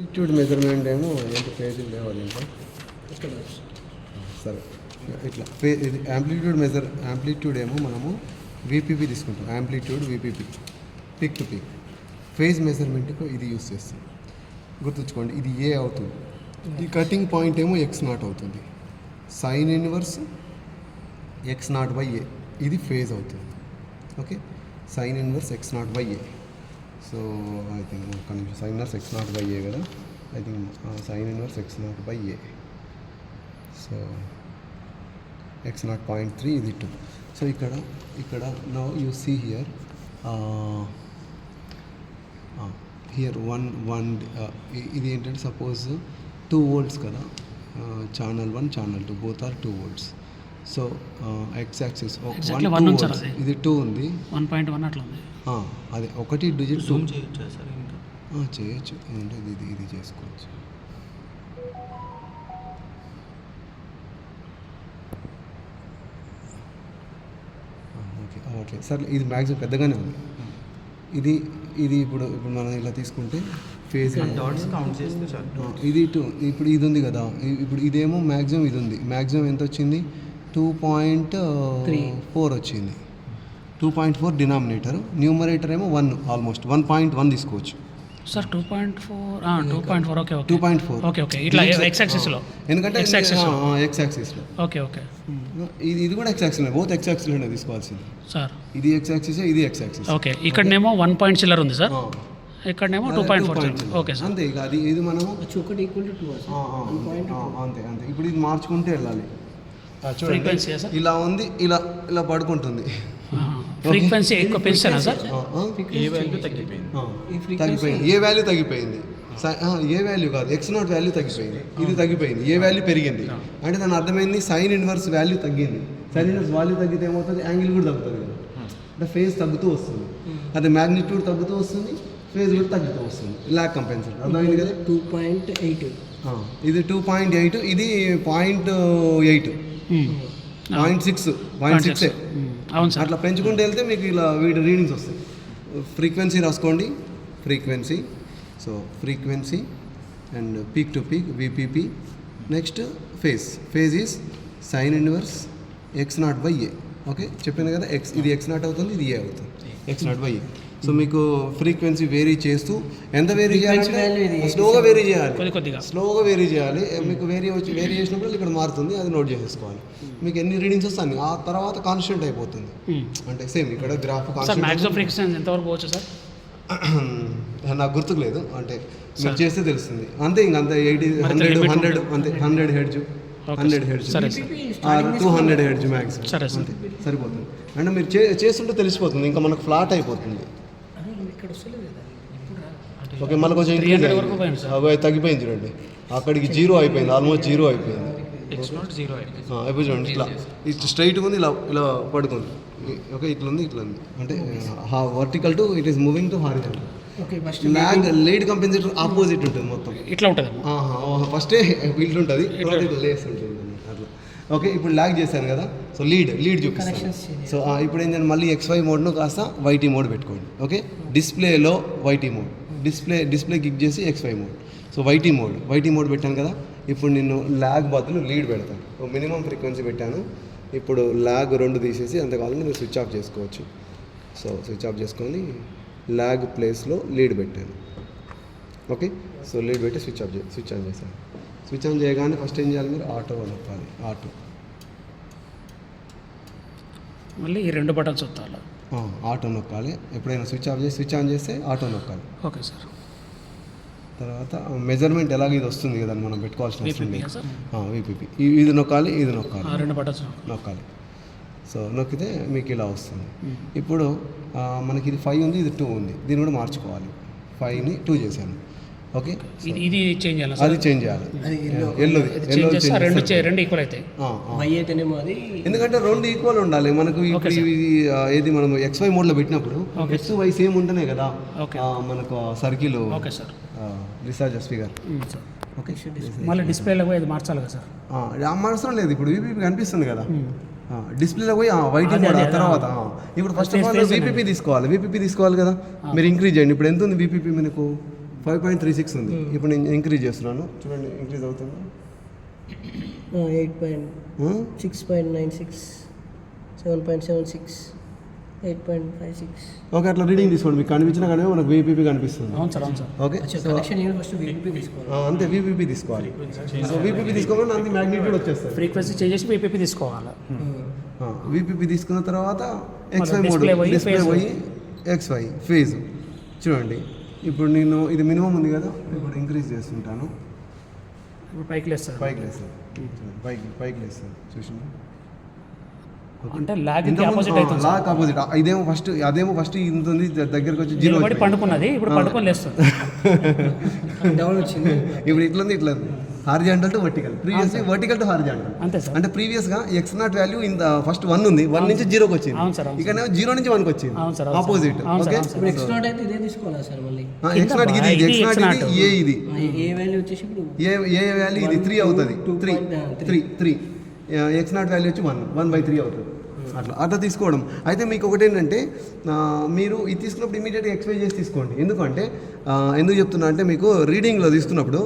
Amplitude measurement ఏమో ఏంటి పేజీలు లేవు ఇంకా సరే ఇట్లా ఇది యాంప్లిట్యూడ్ ఏమో మనము వీపీపీ తీసుకుంటాం. Amplitude VPP peak to peak. Phase మెజర్మెంట్కు ఇది యూస్ చేస్తాం. గుర్తుంచుకోండి, ఇది ఏ అవుతుంది. ఈ కటింగ్ పాయింట్ ఏమో x0 అవుతుంది. సైన్ ఇన్వర్స్ x0/a ఇది ఫేజ్ అవుతుంది. Okay, sine inverse x0/a. So I think ఒక నిమిషం, సైన్ ఇన్వర్స్ x0/a కదా. I think sine inverse x0/a. So x0.3 ఇది 2. సో ఇక్కడ now you see here here one ఇది ఏంటంటే సపోజ్ 2 volts కదా. Channel 1 channel 2 both are 2 volts. So x axis ఇది 2 ఉంది, 1.1 అట్లా ఉంది. అది ఒకటి డిజిట్ జూమ్ చేయొచ్చా సార్? ఇంకా చేయొచ్చు, అంటే ఇది చేసుకోవచ్చు. ఓకే ఓకే సార్, ఇది మ్యాక్సిమం పెద్దగానే ఉంది. ఇది ఇప్పుడు మనం ఇలా తీసుకుంటే ఫేజ్ డాట్స్ కౌంట్ చేస్తే సార్ ఇది 2. ఇప్పుడు ఇది ఉంది కదా, ఇప్పుడు ఇదేమో మ్యాక్సిమం ఇది ఉంది. మ్యాక్సిమం ఎంత వచ్చింది? 2.4 వచ్చింది. 2.4 డినామినేటర్, న్యూమరేటర్ ఏమో 1, ఆల్మోస్ట్ 1.1 తీసుకోవచ్చు సార్. 2.4 ఓకే 2.4 ఓకే ఇట్లా ఎక్స్ యాక్సిస్లో, ఎందుకంటే ఎక్స్ యాక్సిస్లో ఓకే ఇది కూడా ఎక్స్ యాక్సిస్, బోత్ ఎక్స్ యాక్సిస్లోనే తీసుకోవాల్సింది సార్. ఇది ఎక్స్ యాక్సిస్, ఇది ఎక్స్ యాక్సిస్. ఓకే, ఇక్కడనేమో 1 పాయింట్ చిల్లర్ ఉంది సార్, ఇక్కడనేమో 2.4. ఓకే సార్, అంతే. ఇక ఇది మనము ఒకటి ఈక్వల్ టు 2 అంతే. ఇప్పుడు ఇది మార్చుకుంటే వెళ్ళాలి. ఫ్రీక్వెన్సీ సార్ ఇలా ఉంది, ఇలా పడుకుంటుంది. ఫ్రీక్వెన్సీ ఎక్కువ పెంచానా సార్? ఏ వాల్యూ తగ్గిపోయింది, ఏ వాల్యూ తగ్గిపోయింది. ఏ వాల్యూ కాదు, x0 వాల్యూ తగ్గిపోయింది, ఇది తగ్గిపోయింది. ఏ వాల్యూ పెరిగింది అంటే దాని అర్థమైంది సైన్ ఇన్వర్స్ వాల్యూ తగ్గింది. సైన్ ఇన్వర్స్ వాల్యూ తగ్గితే ఏమవుతుంది? యాంగిల్ కూడా తగ్గుతుంది కదా, అంటే ఫేజ్ తగ్గుతూ వస్తుంది. అదే మ్యాగ్నిట్యూడ్ తగ్గుతూ వస్తుంది, ఫేజ్ కూడా తగ్గుతూ వస్తుంది. లాగ్ కంపెన్సేటర్ అర్థమైంది కదా. 2.8 ఇది 2.8, ఇది 0.8, 0.6 అవును సార్. అట్లా పెంచుకుంటూ వెళ్తే మీకు ఇలా వీటి రీడింగ్స్ వస్తాయి. ఫ్రీక్వెన్సీ రాసుకోండి, frequency. So frequency and peak to peak VPP. Next phase is sine inverse x0/a. Okay, చెప్పాను కదా, ఇది x0 అవుతుంది, ఇది a అవుతుంది, x0/a. సో మీకు ఫ్రీక్వెన్సీ వేరీ చేస్తూ ఎంత వేరీ చేయాలి? స్లోగా వేరీ చేయాలి. మీకు వేరీ చేసినప్పుడు ఇక్కడ మారుతుంది, అది నోట్ చేసేసుకోవాలి. మీకు ఎన్ని రీడింగ్స్ వస్తాయి ఆ తర్వాత కాన్స్టెంట్ అయిపోతుంది. అంటే సేమ్ ఇక్కడ గ్రాఫ్ ఫ్రీక్వెన్సీ ఎంతవరకు పోవచ్చు సార్? నాకు గుర్తుకు లేదు, అంటే మీరు చేస్తే తెలుస్తుంది. అంతే, ఇంకంతే 100 అంతే. 100 హెర్ట్జ్ 200 హెర్ట్జ్ మ్యాక్సిమం అంతే, సరిపోతుంది. అంటే మీరు చేస్తుంటే తెలిసిపోతుంది, ఇంకా మనకు ఫ్లాట్ అయిపోతుంది. ఓకే, మళ్ళీ కొంచెం తగ్గిపోయింది చూడండి, అక్కడికి 0 అయిపోయింది, ఆల్మోస్ట్ 0 అయిపోయింది. ఇప్పుడు చూడండి, ఇట్లా స్ట్రైట్గా ఉంది, ఇలా పడుకుంది. ఓకే, ఇట్లా ఉంది. అంటే vertical to it is moving to horizontal. Lag lead compensator opposite ఉంటుంది మొత్తం, ఇట్లా ఉంటుంది. ఫస్టే వీల్డ్ ఉంటుంది, తర్వాత ఇట్లా లేస్ ఉంటుంది అట్లా. ఓకే, ఇప్పుడు ల్యాగ్ చేశాను కదా, సో లీడ్ చూపిస్తాను. సో ఇప్పుడు ఏంటంటే మళ్ళీ XY మోడ్ను కాస్త YT మోడ్ పెట్టుకోండి. ఓకే, డిస్ప్లేలో YT మోడ్, డిస్ప్లే క్లిక్ చేసి XY mode. So YT mode పెట్టాను కదా. ఇప్పుడు నేను ల్యాగ్ బదులు లీడ్ పెడతాను. మినిమం ఫ్రీక్వెన్సీ పెట్టాను. ఇప్పుడు ల్యాగ్ 2 తీసేసి అంతకాలంలో మీరు స్విచ్ ఆఫ్ చేసుకోవచ్చు. సో స్విచ్ ఆఫ్ చేసుకొని ల్యాగ్ ప్లేస్లో లీడ్ పెట్టాను. ఓకే, సో లీడ్ పెట్టి స్విచ్ ఆన్ చేశాను. స్విచ్ ఆన్ చేయగానే ఫస్ట్ ఏం చేయాలి? మీరు ఆటో నొక్కాలి. మళ్ళీ ఈ 2 బటన్స్ వస్తాయి, ఆటో నొక్కాలి. ఎప్పుడైనా స్విచ్ ఆఫ్ చేసి స్విచ్ ఆన్ చేస్తే ఆటో నొక్కాలి. Okay sir. తర్వాత మెజర్మెంట్ ఎలాగ ఇది వస్తుంది కదా, మనం పెట్టుకోవాల్సిన అవసరం లేదు. విపిపి ఇది నొక్కాలి, 2 బటన్స్ నొక్కాలి. సో నొక్కితే మీకు ఇలా వస్తుంది. ఇప్పుడు మనకి ఇది 5 ఉంది, ఇది 2 ఉంది, దీన్ని కూడా మార్చుకోవాలి. 5ని 2 చేశాను. ఓకే, ఇది చేంజ్ చేయాలి, అది చేంజ్ చేయాలి. ఎల్లో రెండు ఈక్వల్ అవుతాయి. ఎందుకంటే 2 ఈక్వల్ ఉండాలి మనకు. ఏది మనం XY మోడ్లో పెట్టినప్పుడు XY సేమ్ ఉంటేనే కదా మనకు సర్కిల్ రీసార్జెస్ ఫిగర్. ఓకే, మళ్ళీ డిస్ప్లేలో పోయి అది మార్చాలి కదా సార్? మార్చడం లేదు, ఇప్పుడు VPP కనిపిస్తుంది కదా, డిస్ప్లేలో పోయి వైట్ మోడ్. ఆ తర్వాత ఇప్పుడు ఫస్ట్ ఆఫ్ ఆల్ VPP తీసుకోవాలి కదా. మీరు ఇంక్రీజ్ చేయండి. ఇప్పుడు ఎంత ఉంది VPP? మీకు 5.36 ఉంది. ఇప్పుడు నేను ఇంక్రీజ్ చేస్తున్నాను, చూడండి ఇంక్రీజ్ అవుతుంది. 6.96, 7.76, 8.56. ఓకే, అట్లా రీడింగ్ తీసుకోండి. మీకు కనిపించినా కానీ మనకు VPP కనిపిస్తుంది. అవును సార్, అవును sir. Okay, connection first VPP తీసుకోవాలి. అంతే VPP తీసుకోవాలి. సో VPP తీసుకోవాలి, అంతే మ్యాగ్నిట్యూడ్ వచ్చేస్తుంది. ఫ్రీక్వెన్సీ చేంజ్ చేసి PPP తీసుకోవాలి. VPP తీసుకున్న తర్వాత XY మళ్ళీ మోడ్, display పోయి డిస్ప్లే phase. పోయి XY ఫేజ్. చూడండి ఇప్పుడు నేను ఇది మినిమం ఉంది కదా, ఇప్పుడు ఇంక్రీజ్ చేస్తుంటాను. ఇప్పుడు పైకి లేస్తారు. పైకి లేస్తాను, పైకి లేస్తాను. చూసింది అంటే లాగ్ ఆపోజిట్ అవుతుంది. Lag opposite. అదేమో ఫస్ట్ ఇంత ఉంది, దగ్గరకు వచ్చి జీరో నిలబడి పండుకున్నది, ఇప్పుడు పండుకొని లేస్తుంది. డౌన్ వచ్చింది. ఇప్పుడు ఇట్లా ఉంది, ఇట్లా horizontal to vertical, previous vertical to horizontal. అంతే సార్. అంటే ప్రీవియస్గా X0 వాల్యూ ఇంత ఫస్ట్ 1 ఉంది, 1 నుంచి 0కి వచ్చింది. అవును సార్, అవును. ఇక్కడ 0 నుంచి 1కి వచ్చింది. అవును సార్, అవును. ఆపోజిట్. అవును సార్, ఓకే, అవును సార్. ఇప్పుడు X0 అయితే ఇదే తీసుకోవాలా సార్ మళ్ళీ? X0 ఇది X0 ఇది ఏ ఇది ఏ వాల్యూ వచ్చేసి ఇప్పుడు ఏ వాల్యూ ఇది 3 అవుతుంది. 3 X0 వాల్యూ వచ్చి 1/3 అవుతుంది. అట్లా తీసుకోవడం. అయితే మీకు ఒకటి ఏంటంటే, మీరు ఇది తీసుకున్నప్పుడు ఇమీడియట్గా XY చేసి తీసుకోండి. ఎందుకంటే ఎందుకు చెప్తున్నా అంటే, మీకు రీడింగ్లో తీసుకున్నప్పుడు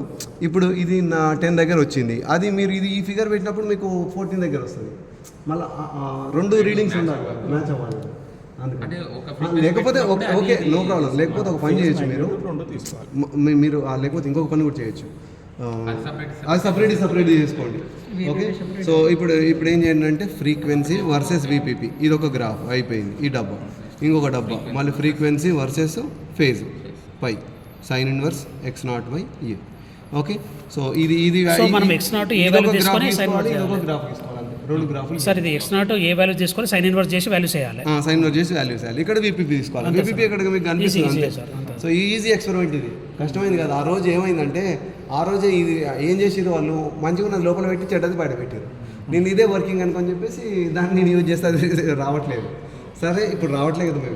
ఇప్పుడు ఇది నా 10 దగ్గర వచ్చింది, అది మీరు ఇది ఈ ఫిగర్ పెట్టినప్పుడు మీకు 14 దగ్గర వస్తుంది. మళ్ళీ 2 రీడింగ్స్ ఉండాలి, మ్యాచ్ అవ్వాలి. అందుకని లేకపోతే ఓకే, నో ప్రాబ్లం. లేకపోతే ఒక పని చేయొచ్చు మీరు లేకపోతే ఇంకొక పని కూడా చేయొచ్చు. అది సపరేట్ చేసుకోండి. ఓకే, సో ఇప్పుడు ఏం చేయండి అంటే, ఫ్రీక్వెన్సీ వర్సెస్ VPP, ఇది ఒక గ్రాఫ్ అయిపోయింది. ఈ డబ్బా, ఇంకొక డబ్బా, మళ్ళీ ఫ్రీక్వెన్సీ వర్సెస్ ఫేజ్ పై sine inverse X0/A. Okay, so ఇది సో మనం X0 ఏ వాల్యూ తీసుకొని సైన్ ఇన్వర్స్ ఇది ఒక గ్రాఫ్ తీసుకోవాలి. 2 గ్రాఫ్లు సార్. ఇది X0 ఏ వాల్యూ తీసుకొని సైన్ ఇన్వర్స్ చేసి వాల్యూ చేయాలి. సైన్ ఇన్వర్స్ చేసి వాల్యూ చేయాలి. ఇక్కడ VPP తీసుకోవాలి. VPP ఇక్కడ మీకు కనిపిస్తుంది అంతే. సో ఈజీ ఎక్స్పెరిమెంట్ ఇది, కష్టమైంది కదా. ఆ రోజు ఏమైందంటే, ఆ రోజే ఇది ఏం చేసిరు వాళ్ళు, మంచిగా ఉన్నది లోపల పెట్టి చెడ్డది బయట పెట్టారు. నేను ఇదే వర్కింగ్ అనుకొని చెప్పేసి దాన్ని నేను యూజ్ చేస్తే అది రావట్లేదు. సరే ఇప్పుడు రావట్లేదు కదా,